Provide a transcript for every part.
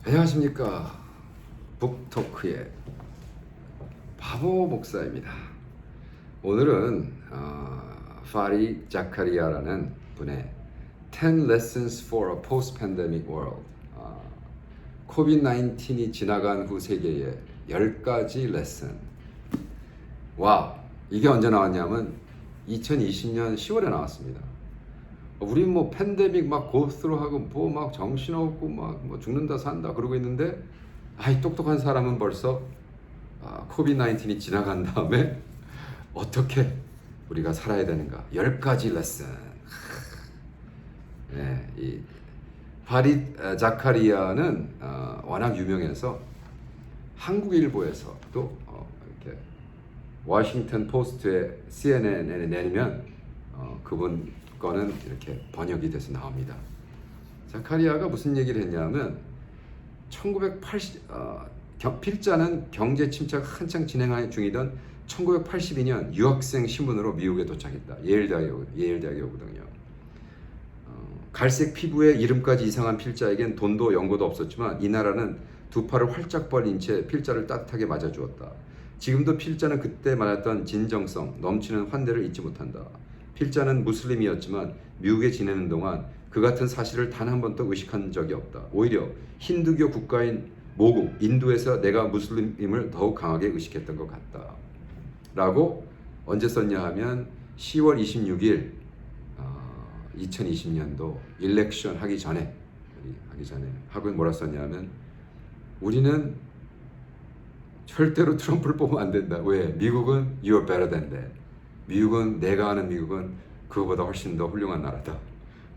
안녕하십니까. 북토크의 바보 목사입니다. 오늘은 파리 자카리아라는 분의 10 Lessons for a Post-Pandemic World, 코비드-19이 지나간 후 세계의 10가지 레슨. 와, 이게 언제 나왔냐면 2020년 10월에 나왔습니다. 우린 뭐 팬데믹 막 고스로하고 뭐 막 정신없고 막 뭐 죽는다 산다 그러고 있는데, 이 똑똑한 사람은 벌써 코비드-19이 지나간 다음에 어떻게 우리가 살아야 되는가 10가지 레슨. 네, 이 파리 자카리아는 워낙 유명해서 한국일보에서 또 이렇게 워싱턴 포스트에 CNN에 내리면 그분 거는 이렇게 번역이 돼서 나옵니다. 자카리아가 무슨 얘기를 했냐면 1980 필자는 경제 침체가 한창 진행 중이던 1982년 유학생 신분으로 미국에 도착했다. 예일대학에 오거든요. 갈색 피부에 이름까지 이상한 필자에겐 돈도 연고도 없었지만 이 나라는 두 팔을 활짝 벌린 채 필자를 따뜻하게 맞아주었다. 지금도 필자는 그때 말했던 진정성 넘치는 환대를 잊지 못한다. 필자는 무슬림이었지만 미국에 지내는 동안 그 같은 사실을 단 한 번도 의식한 적이 없다. 오히려 힌두교 국가인 모국 인도에서 내가 무슬림임을 더욱 강하게 의식했던 것 같다. 라고 언제 썼냐 하면 10월 26일 2020년도 일렉션 하기 전에 하고 뭐라 썼냐면 우리는 절대로 트럼프를 뽑으면 안 된다. 왜? 미국은 you're better than that. 미국은 내가 아는 미국은 그거보다 훨씬 더 훌륭한 나라다.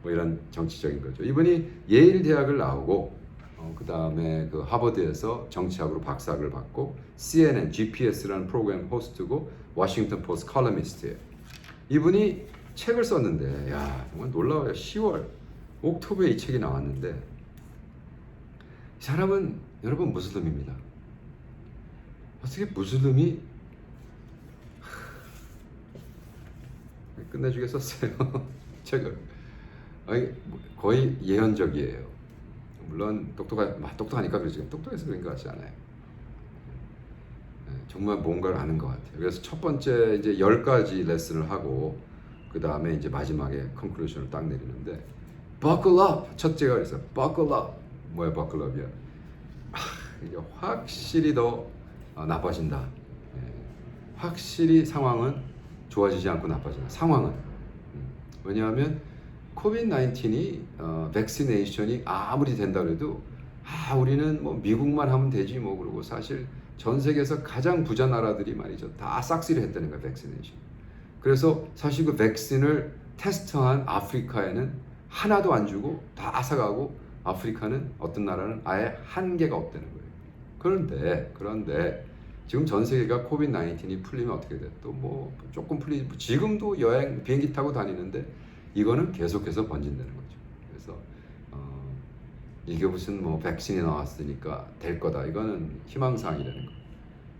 뭐 이런 정치적인 거죠. 이분이 예일 대학을 나오고 그 다음에 그 하버드에서 정치학으로 박사학을 받고 CNN, GPS라는 프로그램 호스트고 워싱턴 포스트 컬럼니스트예요. 이분이 책을 썼는데 정말 놀라워요. 10월, 옥토버에 이 책이 나왔는데 이 사람은 여러분 무슬림입니다. 어떻게 무슬림이 끝내주게 썼어요. 책을. 거의 예언적이에요. 물론 똑똑하니까 그러지 똑똑해서 그런 것 같지 않아요. 정말 뭔가를 아는 것 같아요. 그래서 첫 번째 이제 10가지 레슨을 하고 그 다음에 이제 마지막에 컨클루션을 딱 내리는데 buckle up 첫째가 그래서 buckle up 뭐야 buckle up이야. 이게 확실히 더 나빠진다. 확실히 상황은 좋아지지 않고 나빠진다. 상황은 왜냐하면 코비드-19이 백시네이션이 아무리 된다 그래도 우리는 뭐 미국만 하면 되지 뭐 그러고 사실 전 세계에서 가장 부자 나라들이 말이죠 다 싹쓸이 했다는 거야 백시네이션. 그래서 사실 그 백신을 테스트한 아프리카에는 하나도 안 주고 다 앗아가고 아프리카는 어떤 나라는 아예 한 개가 없다는 거예요. 그런데 지금 전 세계가 코비드-19이 풀리면 어떻게 돼? 또 뭐 조금 풀리지. 지금도 여행 비행기 타고 다니는데 이거는 계속해서 번진다는 거죠. 그래서 이게 무슨 뭐 백신이 나왔으니까 될 거다. 이거는 희망사항이라는 거.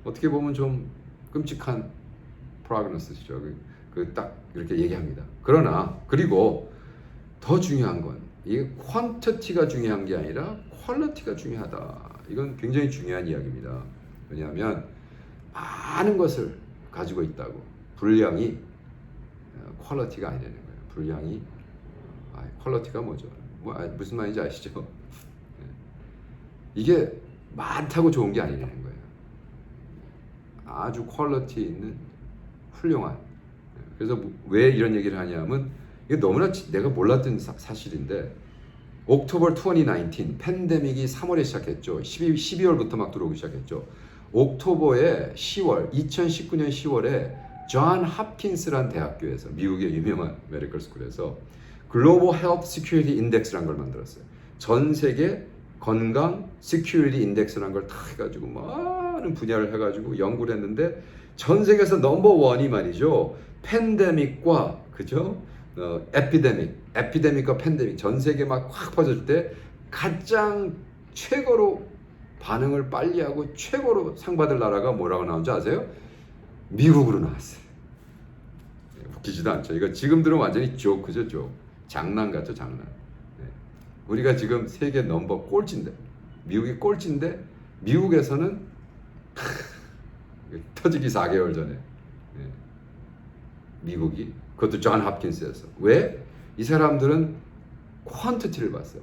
어떻게 보면 좀 끔찍한 프로그노스죠. 그 딱 이렇게 얘기합니다. 그리고 더 중요한 건 이게 퀀티티가 중요한 게 아니라 퀄리티가 중요하다. 이건 굉장히 중요한 이야기입니다. 왜냐하면 많은 것을 가지고 있다고 분량이 퀄리티가 아니라는 거예요. 분량이 퀄리티가 뭐죠? 무슨 말인지 아시죠? 이게 많다고 좋은 게 아니라는 거예요. 아주 퀄리티 있는 훌륭한. 그래서 왜 이런 얘기를 하냐면 이게 너무나 내가 몰랐던 사실인데 옥토버 2019 팬데믹이 3월에 시작했죠. 12월부터 막 들어오기 시작했죠. 옥토버에 2019년 10월에 존 홉킨스라는 대학교에서 미국의 유명한 메디컬 스쿨에서 글로벌 헬스 시큐리티 인덱스라는 걸 만들었어요. 전 세계 건강 시큐리티 인덱스라는 걸 다 해가지고 많은 분야를 해가지고 연구를 했는데 전 세계에서 넘버원이 말이죠. 팬데믹과 그죠? 에피데믹과 팬데믹 전 세계 막 확 퍼질 때 가장 최고로 반응을 빨리 하고 최고로 상 받을 나라가 뭐라고 나온지 아세요? 미국으로 나왔어요. 웃기지도 않죠. 이거 지금 들으면 완전히 조크죠. 장난 같죠, 장난. 우리가 지금 세계 넘버 꼴찌인데 미국이 꼴찌인데 미국에서는 터지기 4개월 전에 미국이 그것도 존 홉킨스에서 왜? 이 사람들은 퀀티티를 봤어요.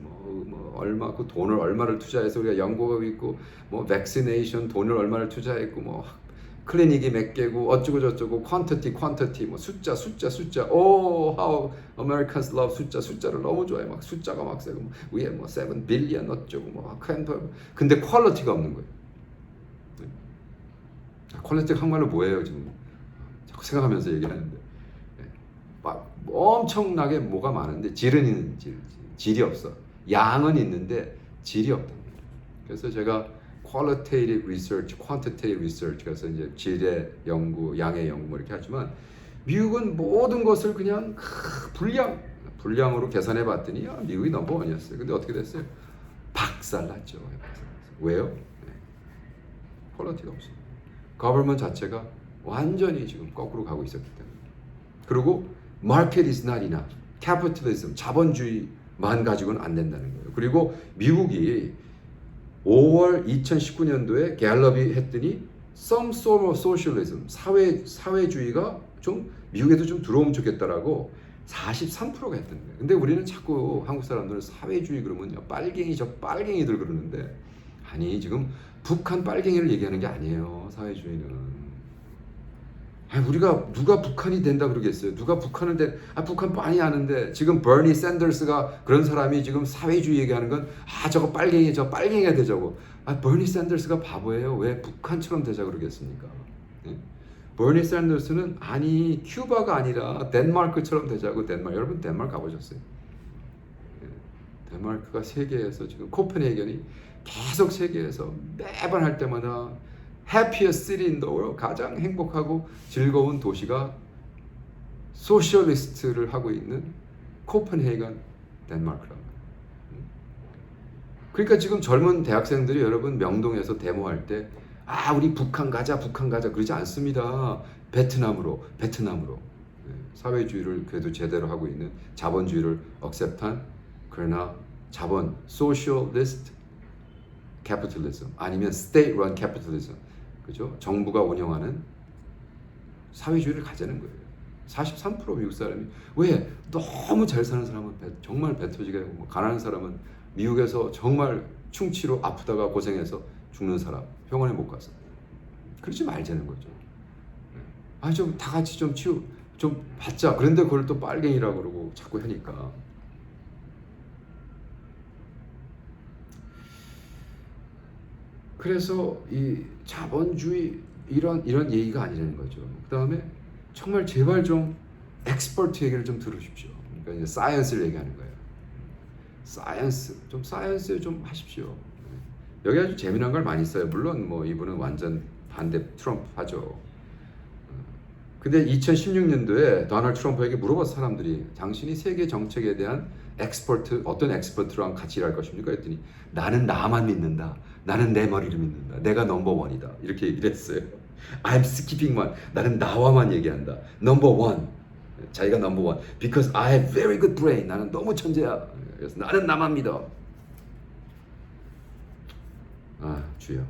얼마 그 돈을 얼마를 투자해서 우리가 연구하고 있고 뭐 백시네이션 돈을 얼마를 투자했고 뭐 클리닉이 몇 개고 어쩌고 저쩌고 퀀티티 뭐 숫자 오 how Americans love 숫자를 너무 좋아해. 막 숫자가 막 세고 뭐, 위에 뭐 7 billion 어쩌고 뭐 근데 퀄리티가 없는 거예요. 퀄리티가 한말로 뭐예요 지금 자꾸 생각하면서 얘기하는데 막 엄청나게 뭐가 많은데 질은 있는 질이 없어. 양은 있는데 질이 없다. 그래서 제가 qualitative research, quantitative research 그래서 이제 질의 연구, 양의 연구 뭐 이렇게 하지만 미국은 모든 것을 그냥 분량으로 계산해 봤더니 미국이 넘버원이었어요. 근데 어떻게 됐어요? 박살났죠. 왜요? 퀄리티가 없어요. government 자체가 완전히 지금 거꾸로 가고 있었기 때문에. 그리고 market is not enough. capitalism, 자본주의만 가지고는 안 된다는 거예요. 그리고 미국이 5월 2019년도에 갤럽이 했더니 some sort of socialism, 사회주의가 좀 미국에도 좀 들어오면 좋겠다라고 43%가 했던 거예요. 근데 우리는 자꾸 한국 사람들은 사회주의 그러면요 빨갱이 저 빨갱이들 그러는데 아니 지금 북한 빨갱이를 얘기하는 게 아니에요. 사회주의는. 우리가 누가 북한이 된다 그러겠어요. 누가 북한을 북한 많이 아는데 지금 버니 샌더스가 그런 사람이 지금 사회주의 얘기하는 건 저거 빨갱이 저 빨갱이가 되자고. 버니 샌더스가 바보예요. 왜 북한처럼 되자 그러겠습니까? 버니 샌더스는 아니 큐바가 아니라 덴마크처럼 되자고. 여러분 덴마크 가보셨어요? 덴마크가 세계에서 지금 코펜헤이겐이 계속 세계에서 매번 할 때마다 happiest city in the world 가장 행복하고 즐거운 도시가 소셜리스트를 하고 있는 코펜헤이겐 덴마크라고. 그러니까 지금 젊은 대학생들이 여러분 명동에서 데모할 때 우리 북한 가자 그러지 않습니다. 베트남으로 사회주의를 그래도 제대로 하고 있는 자본주의를 억셉트한 그러나 자본 socialist capitalism 아니면 state run capitalism 그죠? 정부가 운영하는 사회주의를 가자는 거예요. 43% 미국 사람이 왜 너무 잘 사는 사람은 정말 배 터지게 하고 가난한 사람은 미국에서 정말 충치로 아프다가 고생해서 죽는 사람 병원에 못 가서 그러지 말자는 거죠. 좀 다 같이 좀 받자. 그런데 그걸 또 빨갱이라고 그러고 자꾸 하니까. 그래서 이 자본주의 이런 얘기가 아니라는 거죠. 그 다음에 정말 제발 좀 엑스퍼트 얘기를 좀 들으십시오. 그러니까 이제 사이언스를 얘기하는 거예요. 사이언스 좀 하십시오. 여기 아주 재미난 걸 많이 써요. 물론 뭐 이분은 완전 반대 트럼프 하죠. 근데 2016년도에 도널드 트럼프에게 물어봤어 사람들이 당신이 세계 정책에 대한 어떤 엑스퍼트랑 같이 일할 것입니까? 했더니 나는 나만 믿는다. 나는 내 머리를 믿는다. 내가 넘버원이다. 이렇게 얘기를 했어요. I'm skipping one. 나는 나와만 얘기한다. 넘버 원. 자기가 넘버 원. Because I have very good brain. 나는 너무 천재야. 그래서 나는 나만 믿어. 주여.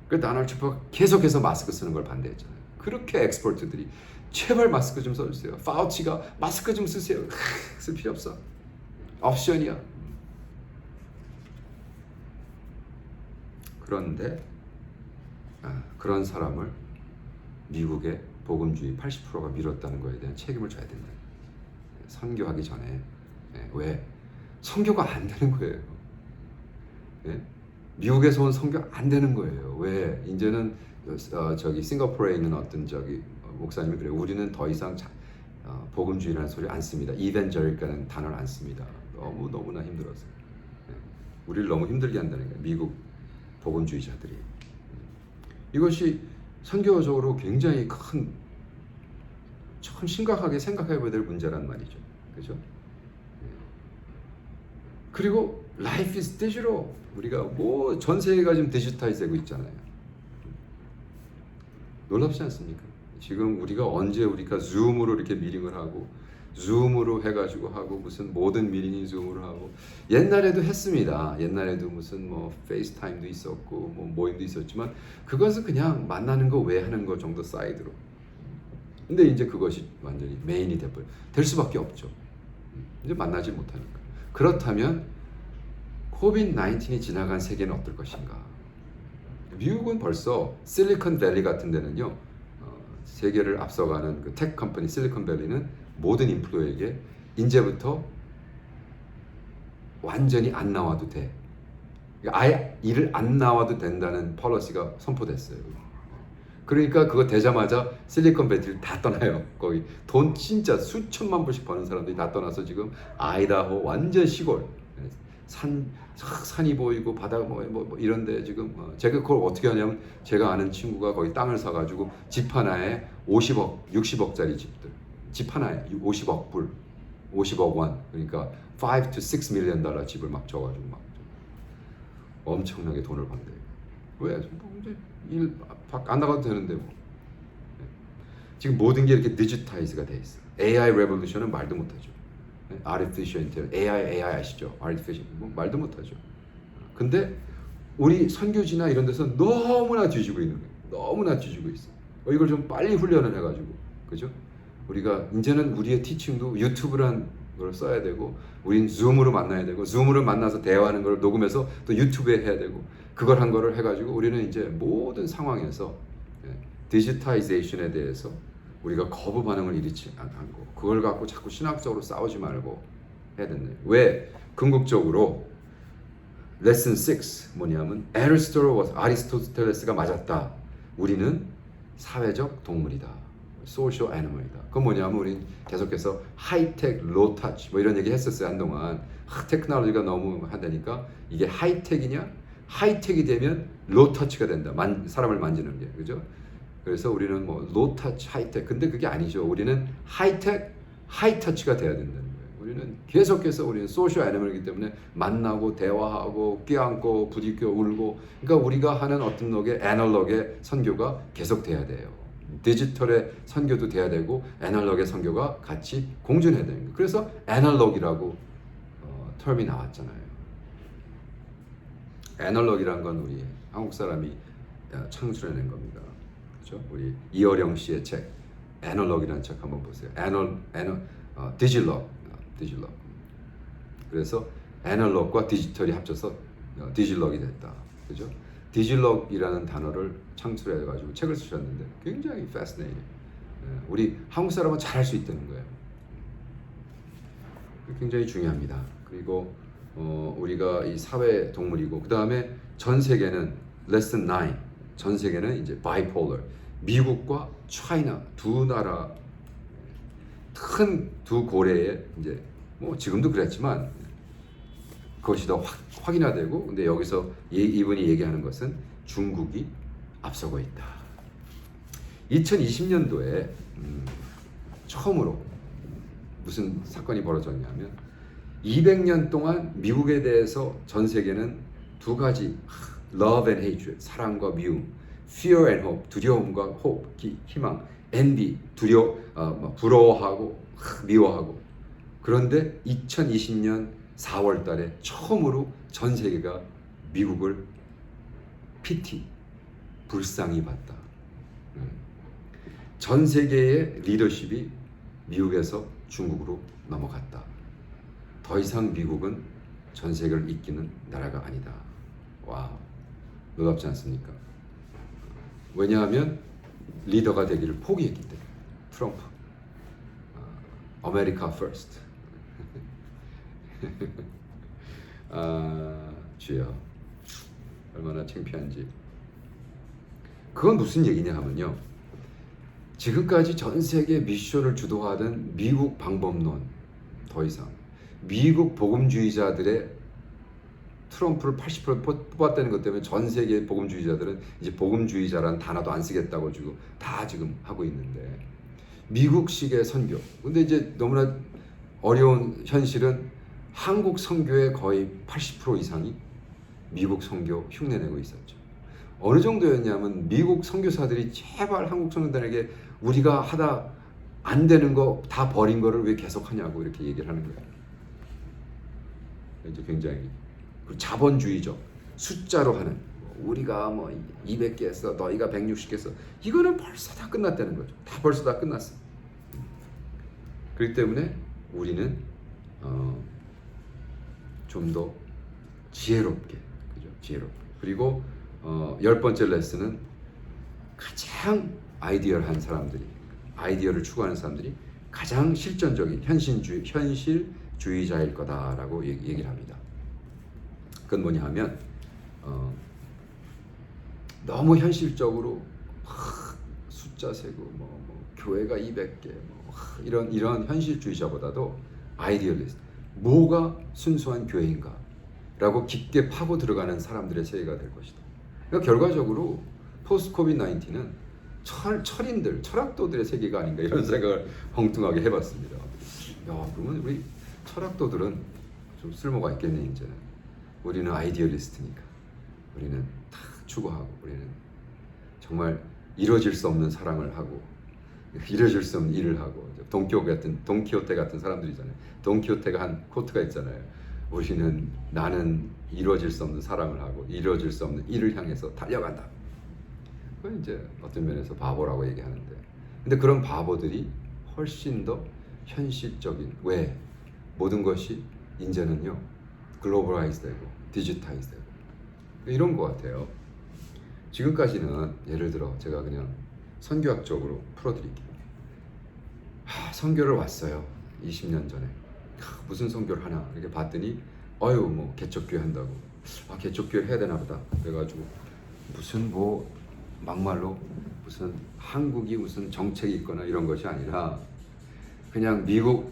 그 도널드 트럼프가 계속해서 마스크 쓰는 걸 반대했잖아요. 그렇게 엑스퍼트들이 제발 마스크 좀 써주세요. 파우치가 마스크 좀 쓰세요. 쓸 필요 없어. 옵션이야. 그런데 그런 사람을 미국의 복음주의 80%가 밀었다는 거에 대한 책임을 져야 된다. 선교하기 전에. 왜? 선교가 안 되는 거예요. 미국에서 온 선교 안 되는 거예요. 왜? 이제는 싱가포르에 있는 어떤 목사님이 그래요. 우리는 더 이상 복음주의라는 소리 안 씁니다. 이벤저리카는 단어를 안 씁니다. 너무나 힘들었어요. 우리를 너무 힘들게 한다는 거예요. 미국 복음주의자들이. 이것이 선교적으로 굉장히 참 심각하게 생각해봐야 될 문제란 말이죠. 그죠? 그리고 life is digital. 우리가 전 세계가 지금 디지타이즈 되고 있잖아요. 놀랍지 않습니까? 지금 우리가 언제 줌으로 이렇게 미팅을 하고 줌으로 해가지고 하고 무슨 모든 미팅이 줌으로 하고 옛날에도 했습니다. 옛날에도 무슨 뭐 페이스타임도 있었고 뭐 모임도 있었지만 그것은 그냥 만나는 거 외에 하는 거 정도 사이드로. 근데 이제 그것이 완전히 메인이 될 수밖에 없죠. 이제 만나지 못하니까. 그렇다면 코비드-19이 지나간 세계는 어떨 것인가? 미국은 벌써 실리콘밸리 같은 데는요, 세계를 앞서가는 그 텍 컴퍼니 실리콘밸리는 모든 인플루에게 이제부터 완전히 안 나와도 돼. 그러니까 아예 일을 안 나와도 된다는 폴리시가 선포됐어요. 그러니까 그거 되자마자 실리콘밸리를 다 떠나요. 거기 돈 진짜 수천만 불씩 버는 사람들이 다 떠나서 지금 아이다호 완전 시골 산이 보이고 바다 뭐 이런데 지금 제가 그걸 어떻게 하냐면 제가 아는 친구가 거기 땅을 사가지고 집 하나에 50억, 60억짜리 집들 집 하나에 50억 불, 50억 원 그러니까 5 to 6 million 달러 집을 막 줘가지고 막 엄청나게 돈을 번대요. 왜? 뭐 이제 일 밖 안 나가도 되는데 뭐. 지금 모든 게 이렇게 디지타이즈가 돼 있어. AI 레볼루션은 말도 못하죠. Artificial Intelligence, AI 아시죠? Artificial 뭐 말도 못하죠. 근데 우리 선교지나 이런 데서 너무나 뒤지고 있는 거예요. 너무나 뒤지고 있어. 이걸 좀 빨리 훈련을 해가지고, 그죠? 우리가 이제는 우리의 티칭도 유튜브란 걸 써야 되고, 우린 줌으로 만나야 되고, 줌으로 만나서 대화하는 걸 녹음해서 또 유튜브에 해야 되고, 그걸 한 거를 해가지고 우리는 이제 모든 상황에서 디지타이제이션에 대해서 우리가 거부 반응을 일으키지 않고 그걸 갖고 자꾸 신학적으로 싸우지 말고 해야 된다. 왜? 궁극적으로 레슨 6 뭐냐면 아리스토텔레스가 맞았다. 우리는 사회적 동물이다. 소셜 애니멀이다. 그건 뭐냐면 우린 계속해서 하이텍, 로터치 뭐 이런 얘기 했었어요 한동안. 테크놀로지가 너무 하다니까 이게 하이텍이냐? 하이텍이 되면 로터치가 된다. 사람을 만지는 게 그죠? 그래서 우리는 뭐 로터치, 하이텍 근데 그게 아니죠. 우리는 하이텍, 하이터치가 돼야 된다는 거예요. 우리는 계속해서 우리는 소셜 애니멀이기 때문에 만나고 대화하고 껴안고 부딪혀 울고 그러니까 우리가 하는 어떤 lok의 애널로그의 선교가 계속 돼야 돼요. 디지털의 선교도 돼야 되고 애널로그의 선교가 같이 공존해야 되는 거예요. 그래서 애널로그라고 텀이 나왔잖아요. 애널로그란 건 우리 한국 사람이 창출해낸 겁니다. 그렇죠? 우리 이어령 씨의 책 애널로그라는 책 한번 보세요. 디질럭. 그래서 애널로그와 디지털이 합쳐서 디질럭이 됐다. 그죠? 디질럭이라는 단어를 창출해가지고 책을 쓰셨는데 굉장히 fascinating. 우리 한국 사람은 잘할 수 있다는 거예요. 굉장히 중요합니다. 그리고 우리가 이 사회 동물이고 그 다음에 전 세계는 레슨 9. 전 세계는 이제 바이폴러. 미국과 차이나 두 나라 큰 두 고래에 이제 뭐 지금도 그랬지만 그것이 더 확인화되고 근데 여기서 이분이 얘기하는 것은 중국이 앞서고 있다. 2020년도에 처음으로 무슨 사건이 벌어졌냐면 200년 동안 미국에 대해서 전 세계는 두 가지 love and hatred 사랑과 미움, fear and hope 두려움과 hope 희망, envy 부러워하고 미워하고 그런데 2020년 4월 달에 처음으로 전 세계가 미국을 불쌍히 봤다. 전 세계의 리더십이 미국에서 중국으로 넘어갔다. 더 이상 미국은 전 세계를 이끄는 나라가 아니다. 와, 놀랍지 않습니까? 왜냐하면 리더가 되기를 포기했기 때문에. 트럼프, 아메리카 퍼스트. 주여, 얼마나 창피한지. 그건 무슨 얘기냐 하면요. 지금까지 전 세계 미션을 주도하던 미국 방법론 더 이상 미국 복음주의자들의 트럼프를 80% 뽑았다는 것 때문에 전 세계 복음주의자들은 이제 복음주의자라는 단어도 안 쓰겠다고 지금 하고 있는데 미국식의 선교. 근데 이제 너무나 어려운 현실은 한국 선교의 거의 80% 이상이 미국 선교 흉내내고 있었죠. 어느 정도였냐면 미국 선교사들이 제발 한국 선교사들에게 우리가 안 되는 거 다 버린 거를 왜 계속 하냐고 이렇게 얘기를 하는 거예요. 이제 굉장히 그리고 자본주의적 숫자로 하는 우리가 뭐 200개 했어 너희가 160개 했어 이거는 벌써 다 끝났다는 거죠. 다 벌써 다 끝났어. 그렇기 때문에 우리는 좀 더 지혜롭게 그죠? 지혜롭게 그리고 10번째 레슨은 가장 아이디어한 사람들이 아이디어를 추구하는 사람들이 가장 실전적인 현실주의자일 거다라고 얘기를 합니다. 그건 뭐냐 하면 너무 현실적으로 숫자 세고 뭐 교회가 200개 뭐 이런 현실주의자보다도 아이디얼리스트 뭐가 순수한 교회인가 라고 깊게 파고 들어가는 사람들의 세계가 될 것이다. 그러니까 결과적으로 포스트 코비드 19은 철인들, 철학도들의 세계가 아닌가 이런 생각을 엉뚱하게 해봤습니다. 야, 그러면 우리 철학도들은 좀 쓸모가 있겠네 이제는. 우리는 아이디얼리스트니까. 우리는 다 추구하고 우리는 정말 이루어질 수 없는 사랑을 하고 이루어질 수 없는 일을 하고 돈키호테 같은 사람들이잖아요. 돈키호테가 한 코트가 있잖아요. 우리는 나는 이루어질 수 없는 사랑을 하고 이루어질 수 없는 일을 향해서 달려간다. 그건 이제 어떤 면에서 바보라고 얘기하는데, 근데 그런 바보들이 훨씬 더 현실적인 왜 모든 것이 이제는요 글로벌라이즈되고 디지타이즈되고 이런 것 같아요. 지금까지는 예를 들어 제가 그냥 선교학적으로 풀어드릴게요. 선교를 왔어요. 20년 전에 무슨 선교를 하나 이렇게 봤더니 뭐 개척교회 한다고 개척교회 해야 되나 보다 그래가지고 무슨 뭐 막말로 무슨 한국이 무슨 정책이 있거나 이런 것이 아니라 그냥 미국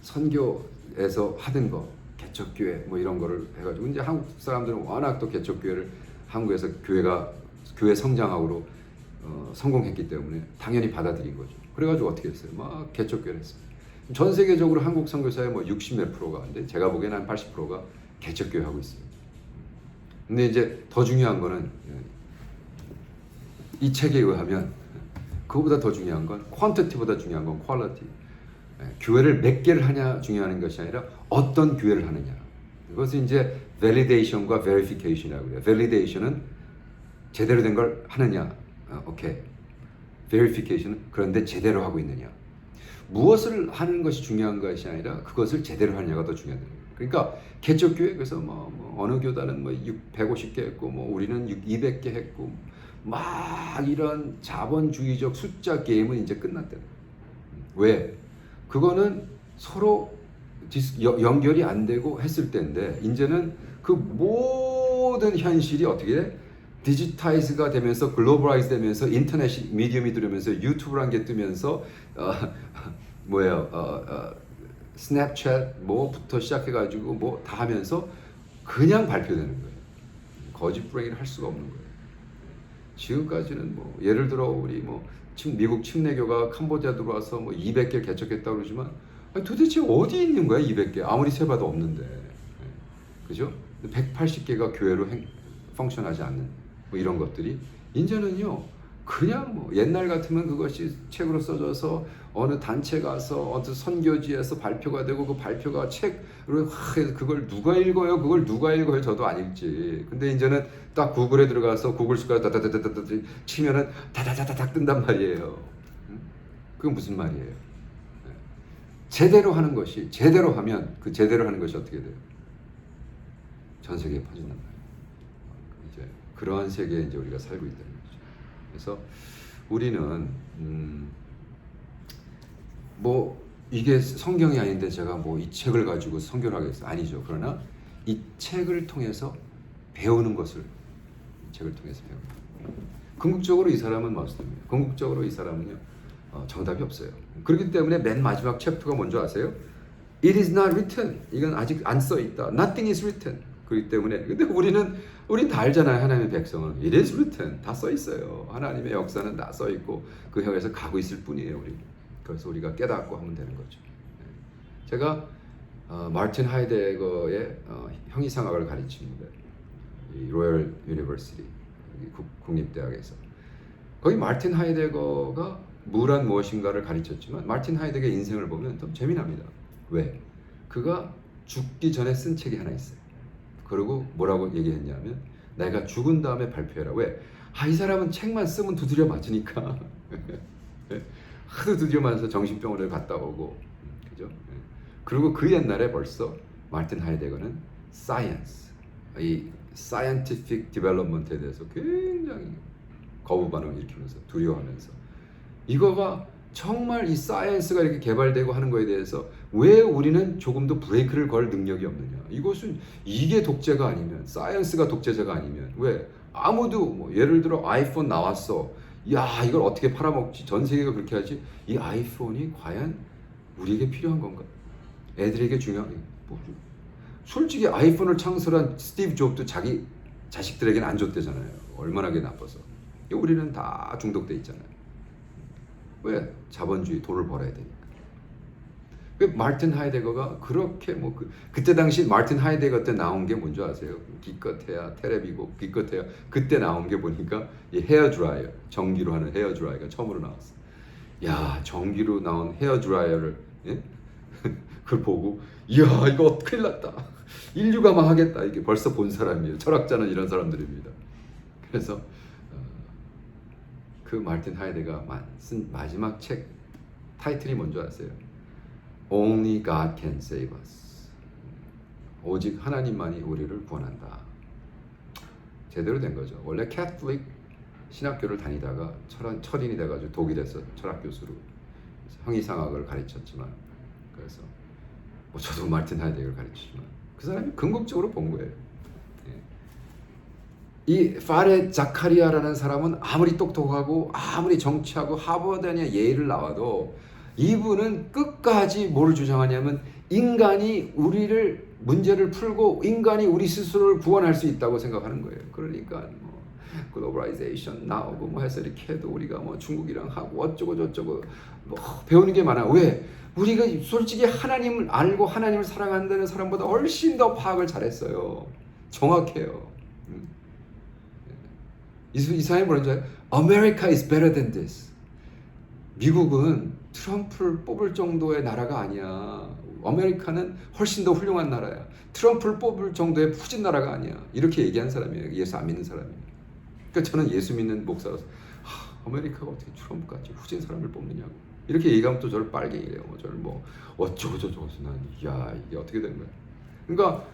선교에서 하던 거 개척교회 뭐 이런 거를 해가지고 이제 한국 사람들은 워낙 또 개척교회를 한국에서 교회 성장학으로 성공했기 때문에 당연히 받아들인 거죠. 그래가지고 어떻게 했어요? 막 개척교회를 했어요. 전 세계적으로 한국 선교사의 뭐 60몇 프로가 근데 제가 보기에는 한 80%가 개척교회 하고 있어요. 근데 이제 더 중요한 거는 이 책에 의하면 그거보다 더 중요한 건 퀀티티보다 중요한 건 퀄리티. 교회를 몇 개를 하냐 중요한 것이 아니라 어떤 교회를 하느냐. 이것은 이제 validation과 verification이라고 해요. validation은 제대로 된 걸 하느냐. 오케이. verification은 그런데 제대로 하고 있느냐. 무엇을 하는 것이 중요한 것이 아니라 그것을 제대로 하느냐가 더 중요하다. 그러니까 개척교회 그래서 뭐 어느 교단은 뭐 150개 했고 뭐 우리는 200개 했고 막 이런 자본주의적 숫자 게임은 이제 끝났다. 왜? 그거는 서로 연결이 안 되고 했을 때인데 이제는 그 모든 현실이 어떻게 돼? 디지타이즈가 되면서 글로벌라이즈 되면서 인터넷 미디엄이 들으면서 유튜브란 게 뜨면서 스냅챗 뭐부터 시작해가지고 뭐 다 하면서 그냥 발표되는 거예요. 거짓부렁이를 할 수가 없는 거예요. 지금까지는 뭐 예를 들어 우리 뭐 미국 침례교가 캄보디아 들어와서 뭐 200개 개척했다고 그러지만 도대체 어디 있는 거야 200개 아무리 세봐도 없는데 그죠? 180개가 교회로 펑션하지 않는 뭐 이런 것들이 이제는요 그냥 뭐 옛날 같으면 그것이 책으로 써져서 어느 단체 가서 어느 선교지에서 발표가 되고 그 발표가 책으로 그걸 누가 읽어요? 그걸 누가 읽어요? 저도 안 읽지. 근데 이제는 딱 구글에 들어가서 구글 수가 다다다다다 치면은 다다다다닥 뜬단 말이에요. 그건 무슨 말이에요? 제대로 하는 것이 제대로 하면 그 제대로 하는 것이 어떻게 돼요? 전 세계에 퍼진단 말이에요. 이제 그러한 세계에 이제 우리가 살고 있다는 거죠. 그래서 우리는 뭐 이게 성경이 아닌데 제가 뭐 이 책을 가지고 선교를 하겠어요? 아니죠. 그러나 이 책을 통해서 배우는 것을 이 책을 통해서 배우는. 궁극적으로 이 사람은 마스터입니다. 궁극적으로 이 사람은요 정답이 없어요. 그렇기 때문에 맨 마지막 챕터가 뭔지 아세요? It is not written. 이건 아직 안 써 있다. Nothing is written. 그렇기 때문에 근데 우린 다 알잖아요. 하나님의 백성은 It is written. 다 써 있어요. 하나님의 역사는 다 써 있고 그 형에서 가고 있을 뿐이에요. 우리. 그래서 우리가 깨닫고 하면 되는 거죠. 제가 마틴 하이데거의 형이상학을 가르치는데 이 로열 유니버시티 국립대학에서 거기 마틴 하이데거가 무란 무엇인가를 가르쳤지만 마르틴 하이데거의 인생을 보면 좀 재미납니다. 왜? 그가 죽기 전에 쓴 책이 하나 있어요. 그리고 뭐라고 얘기했냐면 내가 죽은 다음에 발표해라. 왜? 이 사람은 책만 쓰면 두드려 맞으니까 하도 두드려 맞아서 정신병원을 갔다 오고 그죠? 그리고 그 옛날에 벌써 마르틴 하이데거는 사이언스, 이 scientific development에 대해서 굉장히 거부 반응을 일으키면서 두려워하면서 이거가 정말 이 사이언스가 이렇게 개발되고 하는 거에 대해서 왜 우리는 조금도 브레이크를 걸 능력이 없느냐. 이것은 이게 독재가 아니면 사이언스가 독재자가 아니면 왜 아무도 뭐 예를 들어 아이폰 나왔어. 야 이걸 어떻게 팔아먹지. 전 세계가 그렇게 하지. 이 아이폰이 과연 우리에게 필요한 건가. 애들에게 중요한 뭐, 솔직히 아이폰을 창설한 스티브 잡도 자기 자식들에게는 안 줬대잖아요. 얼마나 게 나빠서. 우리는 다 중독돼 있잖아요. 왜? 자본주의, 돈을 벌어야 되니까. 마르틴 하이데거가 그렇게 뭐 그때 당시 마르틴 하이데거 때 나온 게 뭔지 아세요? 기껏해야 테레비고 기껏해야 그때 나온 게 보니까 이 헤어 드라이어, 전기로 하는 헤어 드라이어가 처음으로 나왔어. 야, 전기로 나온 헤어 드라이어를 예? 그걸 보고 이야 이거 큰일 났다. 인류가 망하겠다. 이게 벌써 본 사람이에요. 철학자는 이런 사람들입니다. 그래서 그 마르틴 하이데거가 쓴 마지막 책 타이틀이 뭔지 아세요? Only God can save us. 오직 하나님만이 우리를 구원한다. 제대로 된 거죠. 원래 캐톨릭 신학교를 다니다가 철인이 돼가지고 독일에서 철학 교수로 형이상학을 가르쳤지만 그래서 뭐 저도 마르틴 하이데거를 가르치지만 그 사람이 궁극적으로 본 거예요. 이 파레 자카리아라는 사람은 아무리 똑똑하고 아무리 정치하고 하버드냐 예일을 나와도 이분은 끝까지 뭐를 주장하냐면 인간이 우리를 문제를 풀고 인간이 우리 스스로를 구원할 수 있다고 생각하는 거예요. 그러니까 뭐 글로벌라이제이션 나오고 뭐 해서 이렇게 해도 우리가 뭐 중국이랑 하고 어쩌고 저쩌고 뭐 배우는 게 많아. 왜? 우리가 솔직히 하나님을 알고 하나님을 사랑한다는 사람보다 훨씬 더 파악을 잘했어요. 정확해요. 이 사람이 뭐라는지 알아요? America is better than this. 미국은 트럼프를 뽑을 정도의 나라가 아니야. 아메리카는 훨씬 더 훌륭한 나라야. 트럼프를 뽑을 정도의 후진 나라가 아니야. 이렇게 얘기한 사람이에요. 예수 안 믿는 사람이에요. 그러니까 저는 예수 믿는 목사로서 아메리카가 어떻게 트럼프같이 후진 사람을 뽑느냐고. 이렇게 얘기하면 또 저를 빨갱이래요. 저를 뭐 어쩌고 저쩌고 해서 난 야 이게 어떻게 된 거야. 그러니까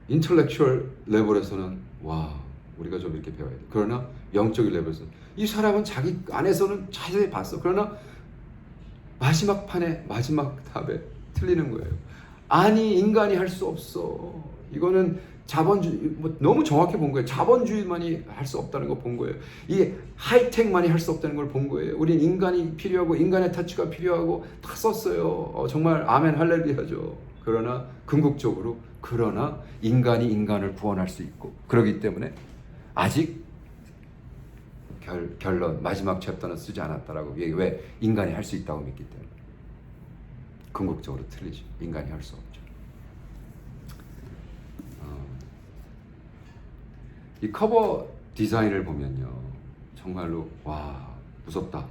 인텔렉츄얼 레벨에서는 와 우리가 좀 이렇게 배워야 돼. 그러나 영적인 레벨에서 이 사람은 자기 안에서는 자세히 봤어. 그러나 마지막 판에 마지막 답에 틀리는 거예요. 아니 인간이 할 수 없어. 이거는 자본주의 뭐 너무 정확히 본 거예요. 자본주의만이 할 수 없다는 거 본 거예요. 이 하이텍만이 할 수 없다는 걸 본 거예요. 우린 인간이 필요하고 인간의 터치가 필요하고 다 썼어요. 정말 아멘 할렐루야죠. 그러나 궁극적으로 그러나 인간이 인간을 구원할 수 있고 그렇기 때문에 아직 결론 마지막 챕터는 쓰지 않았다라고. 왜? 인간이 할 수 있다고 믿기 때문에. 궁극적으로 틀리죠. 인간이 할 수 없죠. 이 커버 디자인을 보면요 정말로 와 무섭다.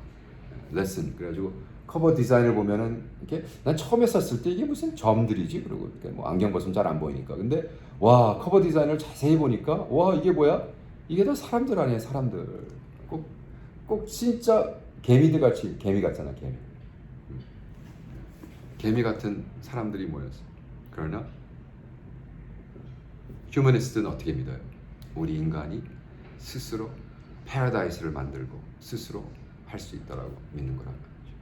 레슨. 그래가지고 커버 디자인을 보면은 이렇게 난 처음에 샀을 때 이게 무슨 점들이지 그리고 이렇게 뭐 안경 벗으면 잘 안 보이니까. 근데 와 커버 디자인을 자세히 보니까 와 이게 뭐야? 이게 다 사람들 아니에요. 사람들. 꼭 진짜 개미들 같이 개미 같잖아 개미. 개미 같은 사람들이 모였어. 그러나 휴머니스트는 어떻게 믿어요? 우리 인간이 스스로 패러다이스를 만들고 스스로 할 수 있다라고 믿는 거란 말이죠.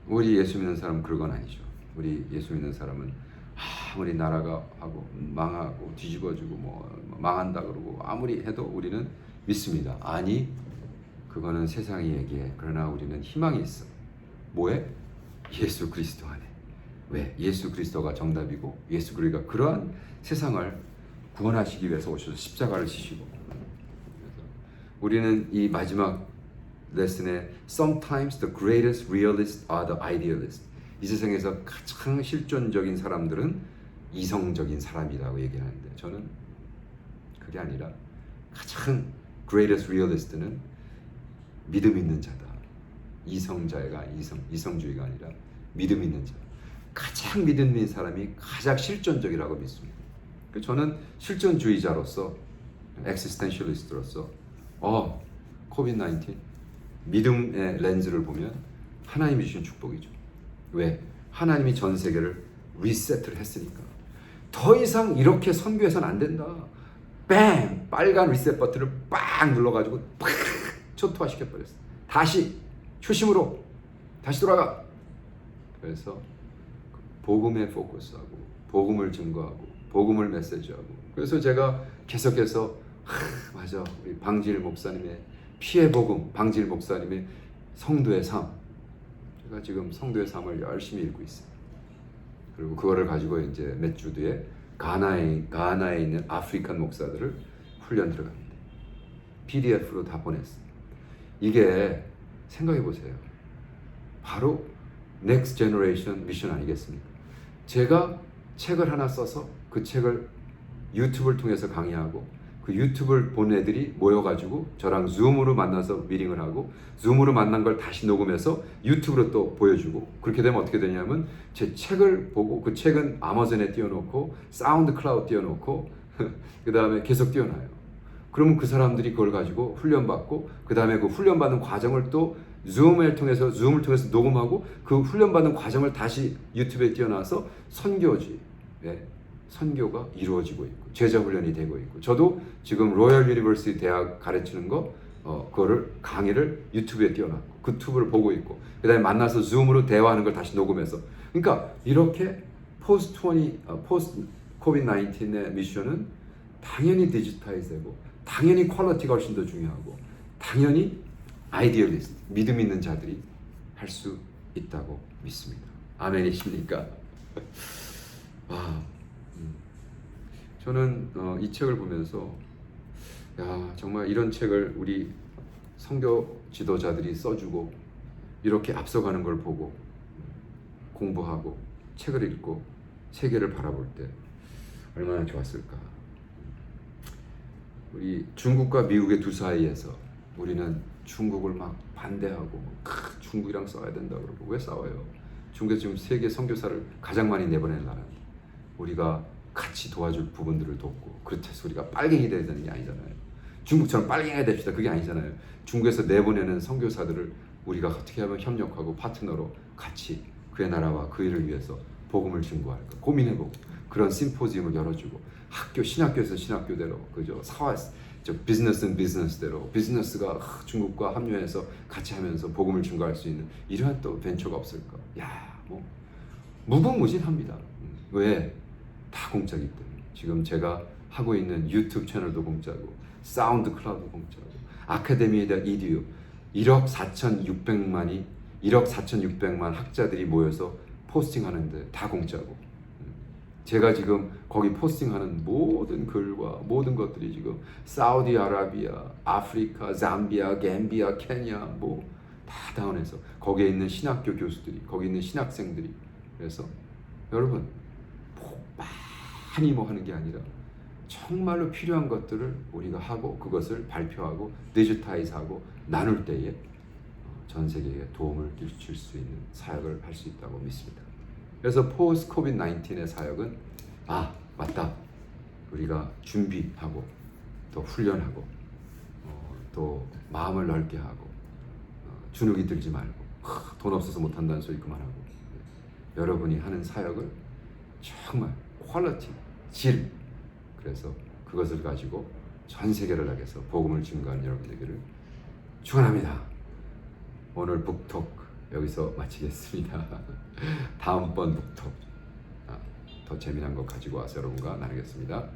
우리 예수 믿는 사람은 그런 건 아니죠. 우리 예수 믿는 사람은 아무리 나라가 하고 망하고 뒤집어지고 뭐 망한다 그러고 아무리 해도 우리는 믿습니다. 아니 그거는 세상이 얘기해. 그러나 우리는 희망이 있어. 뭐에? 예수 그리스도 안에. 왜? 예수 그리스도가 정답이고 예수 그리스도가 그러한 세상을 구원하시기 위해서 오셔서 십자가를 지시고. 우리는 이 마지막 레슨에 Sometimes the greatest realists are the idealists. 이 세상에서 가장 실존적인 사람들은 이성적인 사람이라고 얘기하는데 저는 그게 아니라 가장 greatest realist는 믿음 있는 자다. 이성주의가 아니라 믿음 있는 자. 가장 믿음 있는 사람이 가장 실존적이라고 믿습니다. 저는 실존주의자로서, 엑시스텐셜리스트로서 코비드-19 믿음의 렌즈를 보면 하나님이 주신 축복이죠. 왜? 하나님이 전 세계를 리셋을 했으니까. 더 이상 이렇게 선교해서는 안 된다. 뱅! 빨간 리셋 버튼을 빵 눌러가지고 팍! 초토화시켜버렸어. 다시 초심으로 다시 돌아가. 그래서 복음에 포커스하고 복음을 증거하고 복음을 메시지하고. 그래서 제가 계속해서 맞아, 우리 방질 목사님의 피해 복음, 방질 목사님의 성도의 삶. 제가 지금 성도의 삶을 열심히 읽고 있어요. 그리고 그거를 가지고 이제 몇 주 뒤에 가나에 있는 아프리칸 목사들을 훈련 들어갑니다. PDF로 다 보냈어요. 이게 생각해 보세요. 바로 넥스트 제너레이션 미션 아니겠습니까? 제가 책을 하나 써서 그 책을 유튜브를 통해서 강의하고 그 유튜브를 본 애들이 모여가지고 저랑 줌으로 만나서 미팅을 하고 줌으로 만난 걸 다시 녹음해서 유튜브로 또 보여주고. 그렇게 되면 어떻게 되냐면 제 책을 보고 그 책은 아마존에 띄워놓고 사운드 클라우드 띄워놓고 그 다음에 계속 띄워놔요. 그러면 그 사람들이 그걸 가지고 훈련받고 그 다음에 그 훈련받는 과정을 또 줌을 통해서 녹음하고 그 훈련받는 과정을 다시 유튜브에 띄워놔서 선교지. 선교가 이루어지고 있고 제자 훈련이 되고 있고. 저도 지금 로열 유니버시티 대학 가르치는 거 그거를 강의를 유튜브에 띄워놨고 그 튜브를 보고 있고 그 다음에 만나서 줌으로 대화하는 걸 다시 녹음해서. 그러니까 이렇게 포스트 코비드 19의 미션은 당연히 디지타이즈 되고 당연히 퀄리티가 훨씬 더 중요하고 당연히 아이디얼리스트, 믿음 있는 자들이 할 수 있다고 믿습니다. 아멘이십니까? 저는 이 책을 보면서 정말 이런 책을 우리 선교 지도자들이 써주고 이렇게 앞서가는 걸 보고 공부하고 책을 읽고 세계를 바라볼 때 얼마나 좋았을까. 우리 중국과 미국의 두 사이에서 우리는 중국을 막 반대하고 중국이랑 싸워야 된다 그러고. 왜 싸워요? 중국에서 지금 세계 선교사를 가장 많이 내보낸 나라인데 우리가 같이 도와줄 부분들을 돕고. 그렇다고 우리가 빨갱이 돼야 되는 게 아니잖아요. 중국처럼 빨갱이가 됩시다, 그게 아니잖아요. 중국에서 내보내는 선교사들을 우리가 어떻게 하면 협력하고 파트너로 같이 그의 나라와 그 일을 위해서 복음을 증거할까 고민해보고 그런 심포지움을 열어주고 신학교에서 신학교대로 그죠, 비즈니스는 비즈니스대로 비즈니스가 중국과 합류해서 같이 하면서 복음을 증거할 수 있는 이러한 또 벤처가 없을까. 무궁무진합니다. 왜? 다 공짜기 때문에. 지금 제가 하고 있는 유튜브 채널도 공짜고 사운드 클라우드 공짜고 아카데미에 대한 EDU 1억 4,600만 학자들이 모여서 포스팅하는데 다 공짜고. 제가 지금 거기 포스팅하는 모든 글과 모든 것들이 지금 사우디아라비아, 아프리카, zam비아, 갬비아, 케냐 다 다운해서 거기에 있는 신학교 교수들이, 거기 있는 신학생들이. 그래서 여러분 많이 하는 게 아니라 정말로 필요한 것들을 우리가 하고 그것을 발표하고 디지타이즈하고 나눌 때에 전 세계에 도움을 줄 수 있는 사역을 할 수 있다고 믿습니다. 그래서 포스트 코비드 19의 사역은 맞다, 우리가 준비하고 또 훈련하고 또 마음을 넓게 하고 주눅이 들지 말고 돈 없어서 못한다는 소리 그만하고 여러분이 하는 사역을 정말 퀄리티, 질, 그래서 그것을 가지고 전 세계를 향해서 복음을 증거하는 여러분 되기를 축원합니다. 오늘 북톡 여기서 마치겠습니다. 다음번 북톡 더 재미난 거 가지고 와서 여러분과 나누겠습니다.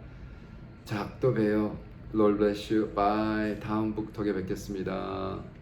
자, 또 봬요. Lord bless you. Bye. 다음 북톡에 뵙겠습니다.